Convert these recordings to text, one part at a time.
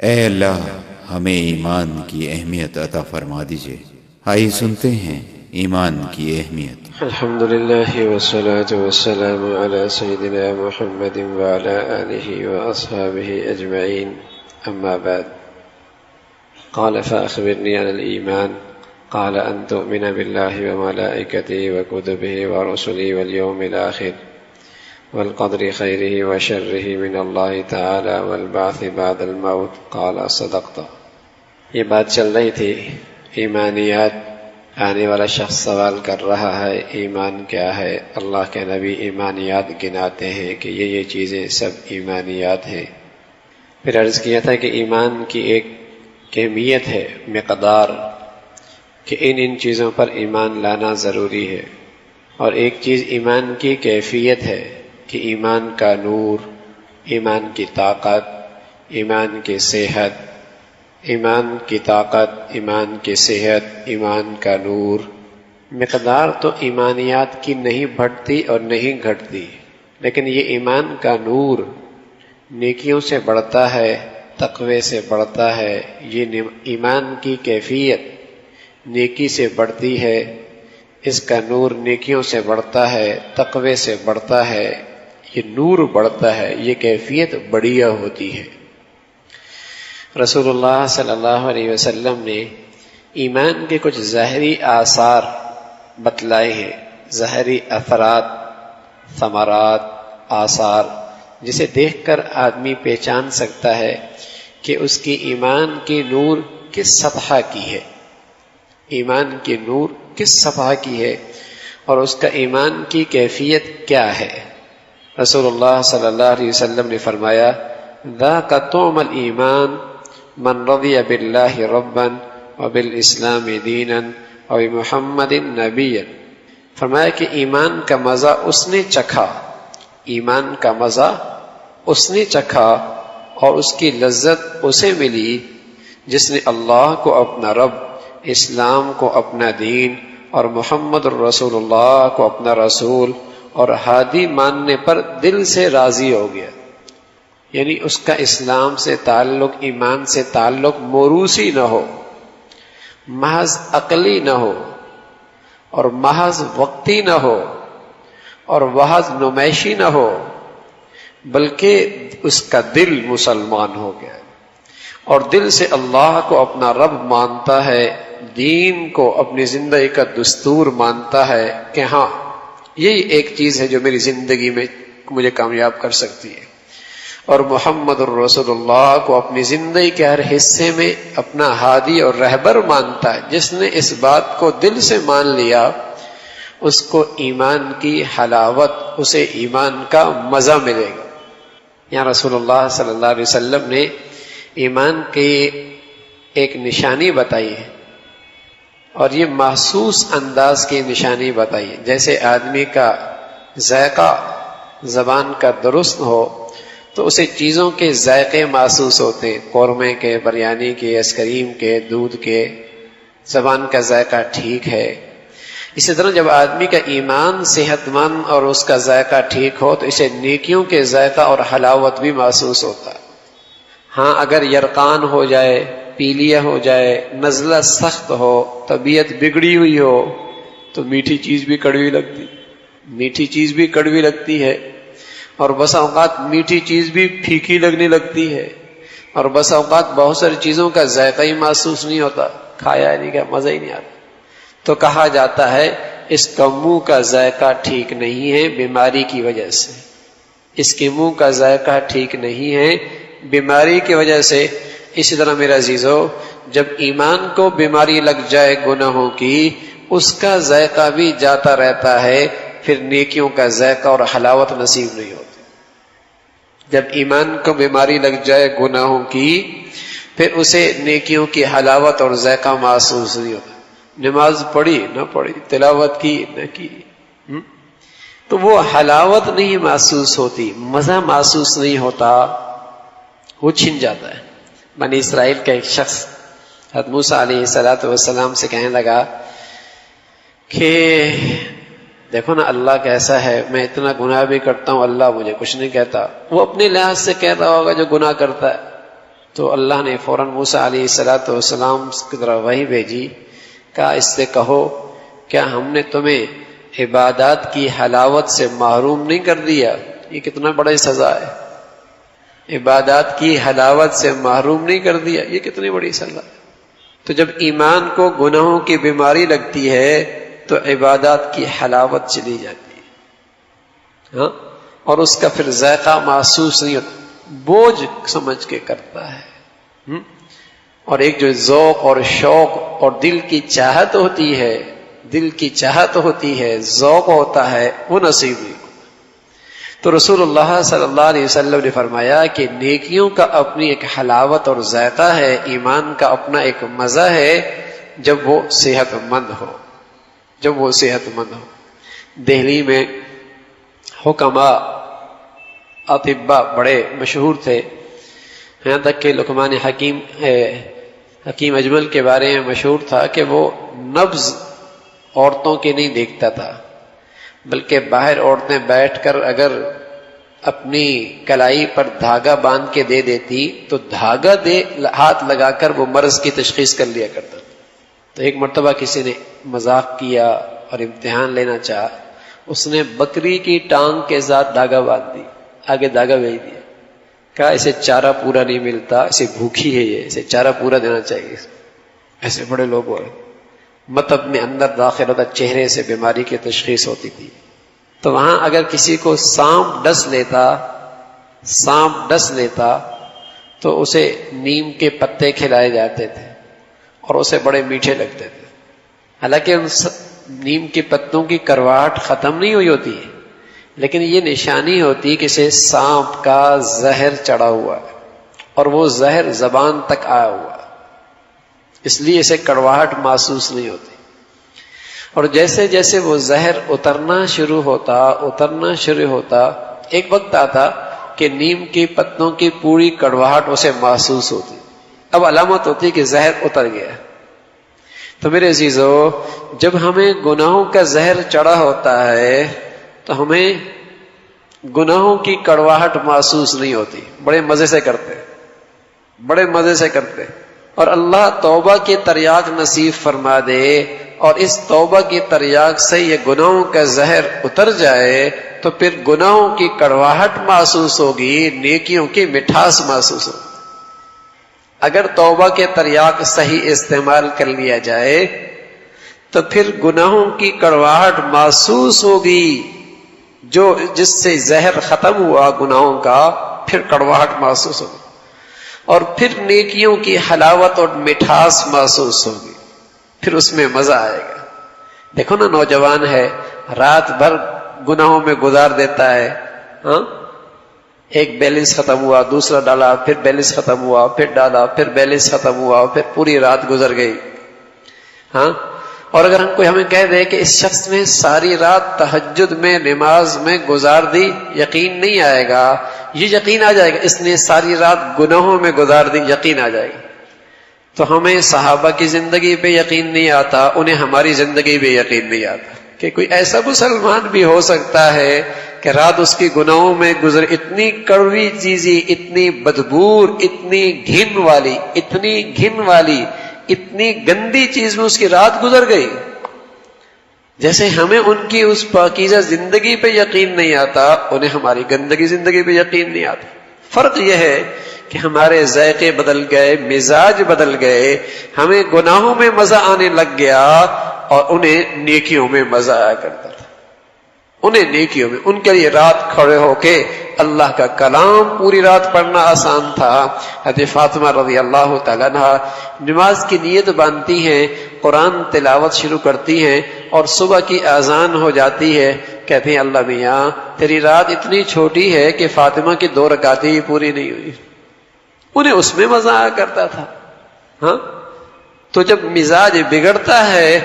اے اللہ ہمیں ایمان کی اہمیت عطا فرما دیجئے۔ آئیے سنتے ہیں ایمان کی اہمیت۔ الحمد للہ والصلاة والسلام علی سیدنا محمد وعلی آلہ واصحابہ اجمعین، اما بعد۔ قال فأخبرني عن الإيمان قال أن تؤمن بالله وملائكته وكتبه ورسله واليوم الآخر والقدر خيره وشره من الله تعالى والبعث بعد الموت قال صدقت۔ یہ بات چل رہی تھی ایمانیات۔ آنے والا شخص سوال کر رہا ہے ایمان کیا ہے؟ اللہ کے نبی ایمانیات گناتے ہیں کہ یہ چیزیں سب ایمانیات ہیں۔ پھر عرض کیا تھا کہ ایمان کی ایک کمیت ہے، مقدار، کہ ان چیزوں پر ایمان لانا ضروری ہے، اور ایک چیز ایمان کی کیفیت ہے کہ ایمان کا نور، ایمان کی طاقت، ایمان کی صحت، ایمان کی طاقت، ایمان کی صحت، ایمان کا نور۔ مقدار تو ایمانیات کی نہیں بڑھتی اور نہیں گھٹتی، لیکن یہ ایمان کا نور نیکیوں سے بڑھتا ہے، تقوی سے بڑھتا ہے۔ یہ ایمان کی کیفیت نیکی سے بڑھتی ہے، اس کا نور نیکیوں سے بڑھتا ہے، تقوی سے بڑھتا ہے، یہ نور بڑھتا ہے، یہ کیفیت بڑھیا ہوتی ہے۔ رسول اللہ صلی اللہ علیہ وسلم نے ایمان کے کچھ ظاہری آثار بتلائے ہیں، ظاہری اثرات، ثمرات، آثار، جسے دیکھ کر آدمی پہچان سکتا ہے کہ اس کی ایمان کی نور کس سطح کی ہے، ایمان کی نور کس سطح کی ہے، اور اس کا ایمان کی کیفیت کیا ہے۔ رسول اللہ صلی اللہ علیہ وسلم نے فرمایا ذاک طعم الایمان من رضی باللہ ربا وبالاسلام دینا وبمحمد نبیا۔ فرمایا کہ ایمان کا مزہ اس نے چکھا، ایمان کا مزہ اس نے چکھا اور اس کی لذت اسے ملی جس نے اللہ کو اپنا رب، اسلام کو اپنا دین اور محمد الرسول اللہ کو اپنا رسول اور ہادی ماننے پر دل سے راضی ہو گیا۔ یعنی اس کا اسلام سے تعلق، ایمان سے تعلق موروثی نہ ہو، محض عقلی نہ ہو، اور محض وقتی نہ ہو، اور محض نمائشی نہ ہو، بلکہ اس کا دل مسلمان ہو گیا اور دل سے اللہ کو اپنا رب مانتا ہے، دین کو اپنی زندگی کا دستور مانتا ہے کہ ہاں یہی ایک چیز ہے جو میری زندگی میں مجھے کامیاب کر سکتی ہے، اور محمد الرسول اللہ کو اپنی زندگی کے ہر حصے میں اپنا ہادی اور رہبر مانتا ہے۔ جس نے اس بات کو دل سے مان لیا اس کو ایمان کی حلاوت، اسے ایمان کا مزہ ملے گا۔ یہاں رسول اللہ صلی اللہ علیہ وسلم نے ایمان کی ایک نشانی بتائی ہے، اور یہ محسوس انداز کی نشانی بتائی ہے۔ جیسے آدمی کا ذائقہ زبان کا درست ہو تو اسے چیزوں کے ذائقے محسوس ہوتے ہیں، قورمے کے، بریانی کے، آئس کریم کے، دودھ کے، زبان کا ذائقہ ٹھیک ہے۔ اسی طرح جب آدمی کا ایمان صحت مند اور اس کا ذائقہ ٹھیک ہو تو اسے نیکیوں کے ذائقہ اور حلاوت بھی محسوس ہوتا ہے۔ ہاں اگر یرقان ہو جائے، پیلیا ہو جائے، نزلہ سخت ہو، طبیعت بگڑی ہوئی ہو تو میٹھی چیز بھی کڑوی لگتی، میٹھی چیز بھی کڑوی لگتی ہے، اور بسا اوقات میٹھی چیز بھی پھیکی لگنے لگتی ہے، اور بسا اوقات بہت ساری چیزوں کا ذائقہ ہی محسوس نہیں ہوتا، کھایا نہیں کہ مزہ ہی نہیں آتا۔ تو کہا جاتا ہے اس کا منہ کا ذائقہ ٹھیک نہیں ہے بیماری کی وجہ سے، اس کے منہ کا ذائقہ ٹھیک نہیں ہے بیماری کی وجہ سے۔ اسی طرح میرا عزیزو، جب ایمان کو بیماری لگ جائے گناہوں کی، اس کا ذائقہ بھی جاتا رہتا ہے، پھر نیکیوں کا ذائقہ اور حلاوت نصیب نہیں ہوتی۔ جب ایمان کو بیماری لگ جائے گناہوں کی، پھر اسے نیکیوں کی حلاوت اور ذائقہ محسوس نہیں ہوتا۔ نماز پڑھی نہ پڑھی، تلاوت کی نہ کی، تو وہ حلاوت نہیں محسوس ہوتی، مزہ محسوس نہیں ہوتا، وہ چھن جاتا ہے۔ بنی اسرائیل کا ایک شخص حضرت موسیٰ علیہ السلام سے کہنے لگا کہ دیکھو نا اللہ کیسا ہے، میں اتنا گناہ بھی کرتا ہوں، اللہ مجھے کچھ نہیں کہتا۔ وہ اپنے لحاظ سے کہہ رہا ہوگا جو گناہ کرتا ہے، تو اللہ نے فوراً موسیٰ علیہ السلام کی طرف وحی بھیجی، کہا اس سے کہو کیا ہم نے تمہیں عبادات کی حلاوت سے محروم نہیں کر دیا؟ یہ کتنا بڑی سزا ہے، عبادات کی حلاوت سے محروم نہیں کر دیا، یہ کتنی بڑی سزا ہے۔ تو جب ایمان کو گناہوں کی بیماری لگتی ہے تو عبادات کی حلاوت چلی جاتی ہے، ہاں، اور اس کا پھر ذائقہ محسوس نہیں ہوتا، بوجھ سمجھ کے کرتا ہے۔ اور ایک جو ذوق اور شوق اور دل کی چاہت ہوتی ہے، دل کی چاہت ہوتی ہے، ذوق ہوتا ہے، وہ نصیب نہیں ہوتا۔ تو رسول اللہ صلی اللہ علیہ وسلم نے فرمایا کہ نیکیوں کا اپنی ایک حلاوت اور ذائقہ ہے، ایمان کا اپنا ایک مزہ ہے جب وہ صحت مند ہو، جب وہ صحت مند ہو۔ دہلی میں حکماء اطباء بڑے مشہور تھے، یہاں تک کہ لقمان حکیم اجمل کے بارے میں مشہور تھا کہ وہ نبض عورتوں کے نہیں دیکھتا تھا، بلکہ باہر عورتیں بیٹھ کر اگر اپنی کلائی پر دھاگا باندھ کے دے دیتی تو دھاگا ہاتھ لگا کر وہ مرض کی تشخیص کر لیا کرتا تھا۔ تو ایک مرتبہ کسی نے مذاق کیا اور امتحان لینا چاہا، اس نے بکری کی ٹانگ کے ساتھ دھاگا باندھ دی، آگے دھاگا بھیج دیا، کہا اسے چارہ پورا نہیں ملتا، اسے بھوکی ہے، یہ اسے چارہ پورا دینا چاہیے۔ ایسے بڑے لوگ ہوئے، مت اپنے اندر داخل ہوتا، چہرے سے بیماری کی تشخیص ہوتی تھی۔ تو وہاں اگر کسی کو سانپ ڈس لیتا تو اسے نیم کے پتے کھلائے جاتے تھے اور اسے بڑے میٹھے لگتے تھے، حالانکہ ان نیم کے پتوں کی کرواہٹ ختم نہیں ہوئی ہوتی ہے، لیکن یہ نشانی ہوتی کہ اسے سانپ کا زہر چڑھا ہوا ہے اور وہ زہر زبان تک آیا ہوا ہے، اس لیے اسے کڑواہٹ محسوس نہیں ہوتی۔ اور جیسے جیسے وہ زہر اترنا شروع ہوتا، ایک وقت آتا کہ نیم کے پتوں کی پوری کڑواہٹ اسے محسوس ہوتی، اب علامت ہوتی کہ زہر اتر گیا۔ تو میرے عزیزو، جب ہمیں گناہوں کا زہر چڑھا ہوتا ہے تو ہمیں گناہوں کی کڑواہٹ محسوس نہیں ہوتی، بڑے مزے سے کرتے، اور اللہ توبہ کی تریاق نصیب فرما دے اور اس توبہ کی تریاق سے یہ گناہوں کا زہر اتر جائے تو پھر گناہوں کی کڑواہٹ محسوس ہوگی، نیکیوں کی مٹھاس محسوس ہوگی۔ اگر توبہ کے تریاق صحیح استعمال کر لیا جائے تو پھر گناہوں کی کڑواہٹ محسوس ہوگی، جس سے زہر ختم ہوا گناہوں کا، پھر کڑواہٹ محسوس ہوگی، اور پھر نیکیوں کی حلاوت اور مٹھاس محسوس ہوگی، پھر اس میں مزہ آئے گا۔ دیکھو نا، نوجوان ہے، رات بھر گناہوں میں گزار دیتا ہے، ہاں، ایک بیلنس ختم ہوا، دوسرا ڈالا، پھر بیلنس ختم ہوا، پھر ڈالا، پھر بیلنس ختم ہوا، پھر پوری رات گزر گئی، ہاں۔ اور اگر ہمیں کہہ دے کہ اس شخص نے ساری رات تہجد میں، نماز میں گزار دی، یقین نہیں آئے گا، یہ یقین آ جائے گا اس نے ساری رات گناہوں میں گزار دی، یقین آ جائے گا۔ تو ہمیں صحابہ کی زندگی پہ یقین نہیں آتا، انہیں ہماری زندگی پہ یقین نہیں آتا کہ کوئی ایسا مسلمان بھی ہو سکتا ہے کہ رات اس کی گناہوں میں گزر، اتنی کڑوی چیزیں، اتنی بدبور، اتنی گھن والی، اتنی گندی چیز میں اس کی رات گزر گئی۔ جیسے ہمیں ان کی اس پاکیزہ زندگی پہ یقین نہیں آتا، انہیں ہماری گندگی زندگی پہ یقین نہیں آتا۔ فرق یہ ہے کہ ہمارے ذائقے بدل گئے، مزاج بدل گئے، ہمیں گناہوں میں مزہ آنے لگ گیا اور انہیں نیکیوں میں مزہ آیا کرتا تھا۔ انہیں نیکیوں میں، ان کے لیے رات کھڑے ہو کے اللہ کا کلام پوری رات پڑھنا آسان تھا۔ حضرت فاطمہ رضی اللہ تعالیٰ عنہ نماز کی نیت باندھتی ہیں، قرآن تلاوت شروع کرتی ہیں اور صبح کی اذان ہو جاتی ہے، کہتے ہیں اللہ میاں تیری رات اتنی چھوٹی ہے کہ فاطمہ کی 2 رکعتیں ہی پوری نہیں ہوئی۔ انہیں اس میں مزہ آیا کرتا تھا، ہاں۔ تو جب مزاج بگڑتا ہے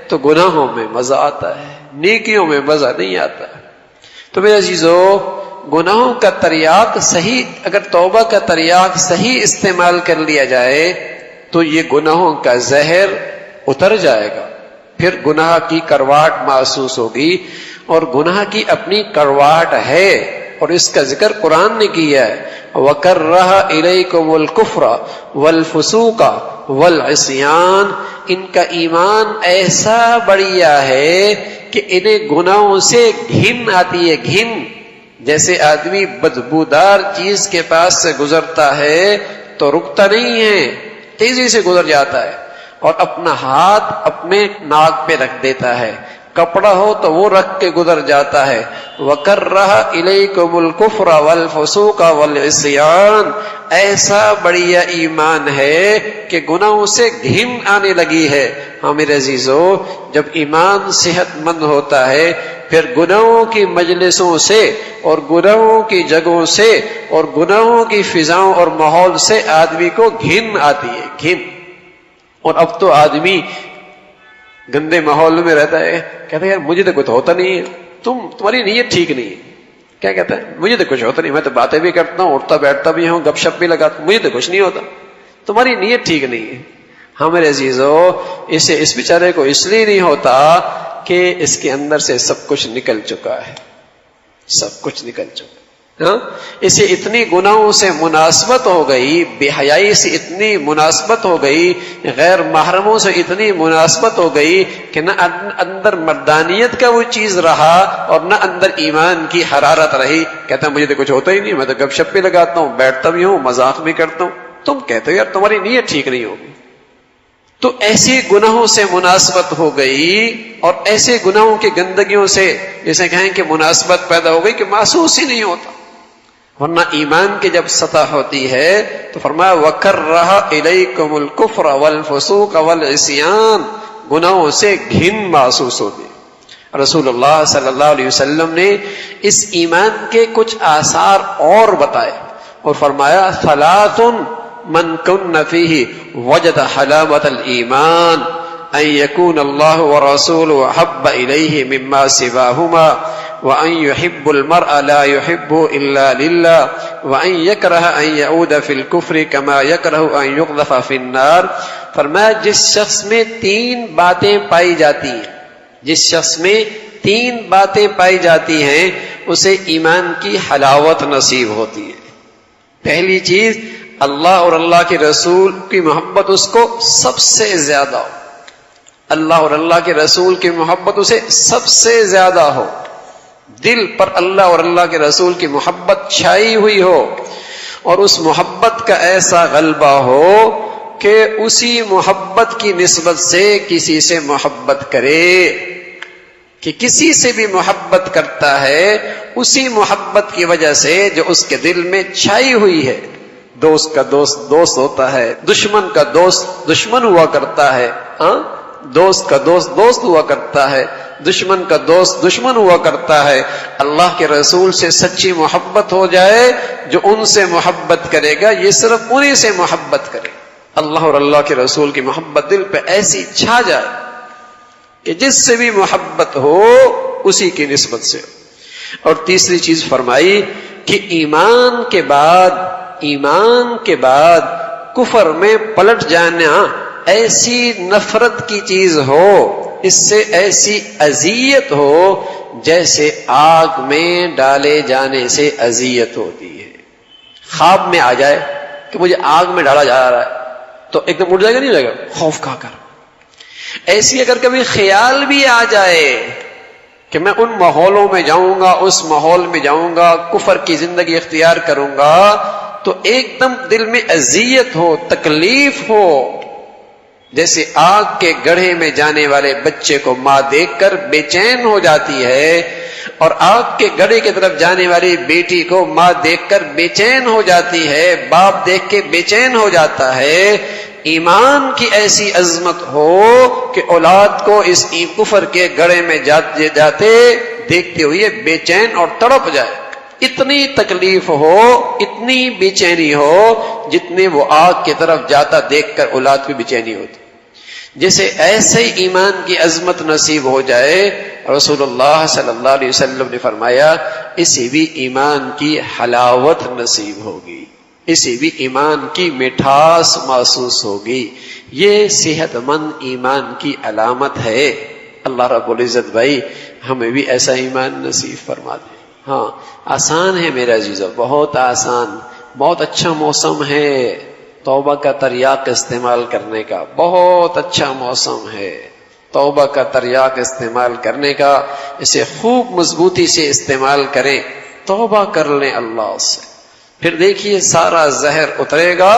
تو گناہوں میں مزہ آتا ہے، نیکیوں میں مزہ نہیں آتا۔ تو میرے عزیزو، گناہوں کا تریاق صحیح، اگر توبہ کا تریاق صحیح استعمال کر لیا جائے تو یہ گناہوں کا زہر اتر جائے گا، پھر گناہ کی کرواہٹ محسوس ہوگی، اور گناہ کی اپنی کرواہٹ ہے اور اس کا ذکر قرآن نے کیا ہے. وَكَرَّهَ إِلَيْكُمُ الْكُفْرَ وَالْفُسُوقَ وَالْعِصْيَانَ. ان کا ایمان ایسا بڑھیا ہے کہ انہیں گناہوں سے گھن آتی ہے. گھن جیسے آدمی بدبودار چیز کے پاس سے گزرتا ہے تو رکتا نہیں ہے، تیزی سے گزر جاتا ہے اور اپنا ہاتھ اپنے ناک پہ رکھ دیتا ہے. کپڑا ہو تو وہ رکھ کے گزر جاتا ہے. وَكَرَّهَ إِلَيْكُمُ الْكُفْرَ وَالْفُسُوقَ وَالْعِصْيَانَ. ایسا بڑھیا ایمان ہے کہ گناہوں سے گھن آنے لگی ہے. ہاں میرے عزیزو، جب ایمان صحت مند ہوتا ہے پھر گناہوں کی مجلسوں سے اور گناہوں کی جگہوں سے اور گناہوں کی فضاؤں اور ماحول سے آدمی کو گھن آتی ہے. گھن. اور اب تو آدمی گندے ماحول میں رہتا ہے، کہتا ہے یار مجھے تو کچھ ہوتا نہیں ہے، تمہاری نیت ٹھیک نہیں ہے. کیا کہتا ہے؟ مجھے تو کچھ ہوتا نہیں، میں تو باتیں بھی کرتا ہوں، اٹھتا بیٹھتا بھی ہوں، گپ شپ بھی لگاتا ہوں، مجھے تو کچھ نہیں ہوتا، تمہاری نیت ٹھیک نہیں ہے. ہاں میرے عزیزو، اس بیچارے کو اس لیے نہیں ہوتا کہ اس کے اندر سے سب کچھ نکل چکا ہے، سب کچھ نکل چکا. ہاں اسے اتنی گناہوں سے مناسبت ہو گئی، بے حیائی سے اتنی مناسبت ہو گئی، غیر محرموں سے اتنی مناسبت ہو گئی کہ نہ اندر مردانیت کا وہ چیز رہا اور نہ اندر ایمان کی حرارت رہی. کہتا ہے مجھے تو کچھ ہوتا ہی نہیں، میں تو گپ شپ بھی لگاتا ہوں، بیٹھتا بھی ہوں، مذاق بھی کرتا ہوں. تم کہتے ہو یار تمہاری نیت ٹھیک نہیں ہوگی. تو ایسے گناہوں سے مناسبت ہو گئی اور ایسے گناہوں کی گندگیوں سے جیسے کہیں کہ مناسبت پیدا ہو گئی کہ محسوس ہی نہیں ہوتا. ورنہ ایمان کی جب سطح ہوتی ہے تو فرمایا وَكَرَّهَ إِلَيْكُمُ الْكُفْرَ وَالْفُسُوقَ وَالْعِصْيَانَ. گناہوں سے گھن محسوس ہوتی. رسول اللہ صلی اللہ علیہ وسلم نے اس ایمان کے کچھ آثار اور بتائے اور فرمایا ثلاث من كن فيه وجد حلاوة الإيمان أن يكون الله ورسوله أحب إليه مما سواهما وأن يحب المرء لا يحبه إلا لله وأن يكره أن يعود في الكفر كما يكره أن يقذف في النار. فرمایا جس شخص میں تین باتیں پائی جاتی ہیں، جس شخص میں تین باتیں پائی جاتی ہیں اسے ایمان کی حلاوت نصیب ہوتی ہے. پہلی چیز اللہ اور اللہ کے رسول کی محبت اس کو سب سے زیادہ ہو، اللہ اور اللہ کے رسول کی محبت اسے سب سے زیادہ ہو، دل پر اللہ اور اللہ کے رسول کی محبت چھائی ہوئی ہو اور اس محبت کا ایسا غلبہ ہو کہ اسی محبت کی نسبت سے کسی سے محبت کرے، کہ کسی سے بھی محبت کرتا ہے اسی محبت کی وجہ سے جو اس کے دل میں چھائی ہوئی ہے. دوست کا دوست دوست ہوتا ہے، دشمن کا دوست دشمن ہوا کرتا ہے. دوست کا دوست دوست ہوا کرتا ہے، دشمن کا دوست دشمن ہوا کرتا ہے. اللہ کے رسول سے سچی محبت ہو جائے، جو ان سے محبت کرے گا یہ صرف انہی سے محبت کرے. اللہ اور اللہ کے رسول کی محبت دل پہ ایسی چھا جائے کہ جس سے بھی محبت ہو اسی کی نسبت سے. اور تیسری چیز فرمائی کہ ایمان کے بعد کفر میں پلٹ جانا ایسی نفرت کی چیز ہو، اس سے ایسی اذیت ہو جیسے آگ میں ڈالے جانے سے اذیت ہوتی ہے. خواب میں آ جائے کہ مجھے آگ میں ڈالا جا رہا ہے تو ایک دم اٹھ جائے گا نہیں جائے گا خوف کھا کر. ایسی اگر کبھی خیال بھی آ جائے کہ میں ان ماحولوں میں جاؤں گا، اس ماحول میں جاؤں گا، کفر کی زندگی اختیار کروں گا، تو ایک دم دل میں اذیت ہو، تکلیف ہو. جیسے آگ کے گڑھے میں جانے والے بچے کو ماں دیکھ کر بے چین ہو جاتی ہے اور آگ کے گڑھے کی طرف جانے والی بیٹی کو ماں دیکھ کر بے چین ہو جاتی ہے، باپ دیکھ کے بے چین ہو جاتا ہے. ایمان کی ایسی عظمت ہو کہ اولاد کو اس کفر کے گڑھے میں جاتے دیکھتے ہوئے بے چین اور تڑپ جائے. اتنی تکلیف ہو، اتنی بے چینی ہو جتنے وہ آگ کی طرف جاتا دیکھ کر اولاد کی بے چینی ہوتی. جیسے ایسے ایمان کی عظمت نصیب ہو جائے، رسول اللہ صلی اللہ علیہ وسلم نے فرمایا اسے بھی ایمان کی حلاوت نصیب ہوگی، اسے بھی ایمان کی مٹھاس محسوس ہوگی. یہ صحت مند ایمان کی علامت ہے. اللہ رب العزت بھائی ہمیں بھی ایسا ایمان نصیب فرما دے. ہاں آسان ہے میرے عزیزو، بہت آسان، بہت اچھا موسم ہے توبہ کا تریاق استعمال کرنے کا، بہت اچھا موسم ہے توبہ کا تریاق استعمال کرنے کا۔ اسے خوب مضبوطی سے استعمال کریں، توبہ کر لیں اللہ سے، پھر دیکھیے سارا زہر اترے گا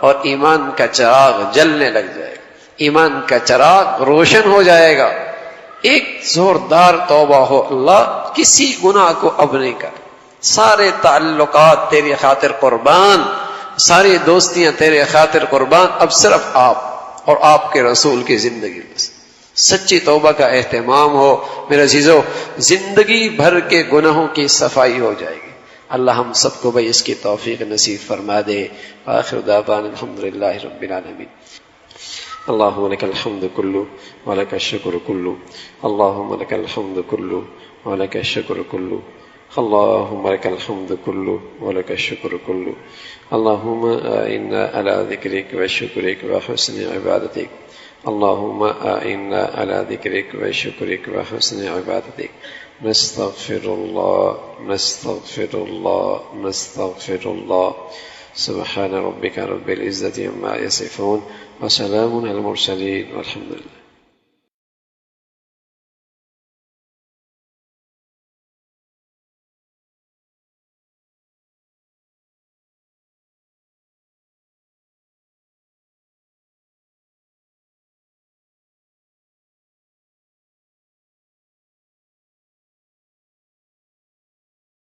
اور ایمان کا چراغ جلنے لگ جائے گا، ایمان کا چراغ روشن ہو جائے گا۔ ایک زوردار توبہ ہو، اللہ کسی گناہ کو اب نہیں کر، سارے تعلقات تیری خاطر قربان، ساری دوستیاں تیرے خاطر قربان، اب صرف آپ اور آپ کے رسول کی زندگی بس۔ سچی توبہ کا اہتمام ہو میرے عزیزو، زندگی بھر کے گناہوں کی صفائی ہو جائے گی۔ اللہ ہم سب کو بھائی اس کی توفیق نصیب فرما دے۔ آخر دعوانا الحمدللہ رب العالمین۔ اللہم لک الحمد کلو ولک الشکر کلو، اللہم لک الحمد کلو ولک الشکر کلو، اللہم لک الحمد کلو ولک الشکر کلو، اللہم اعنا علی ذکرک وشکرک وحسن عبادتک، اللہم اعنا علی ذکرک وشکرک وحسن عبادتک۔ نستغفر اللہ نستغفر اللہ نستغفر اللہ۔ سبحان ربک رب العزة عما یصفون وسلام علی المرسلین والحمد للہ۔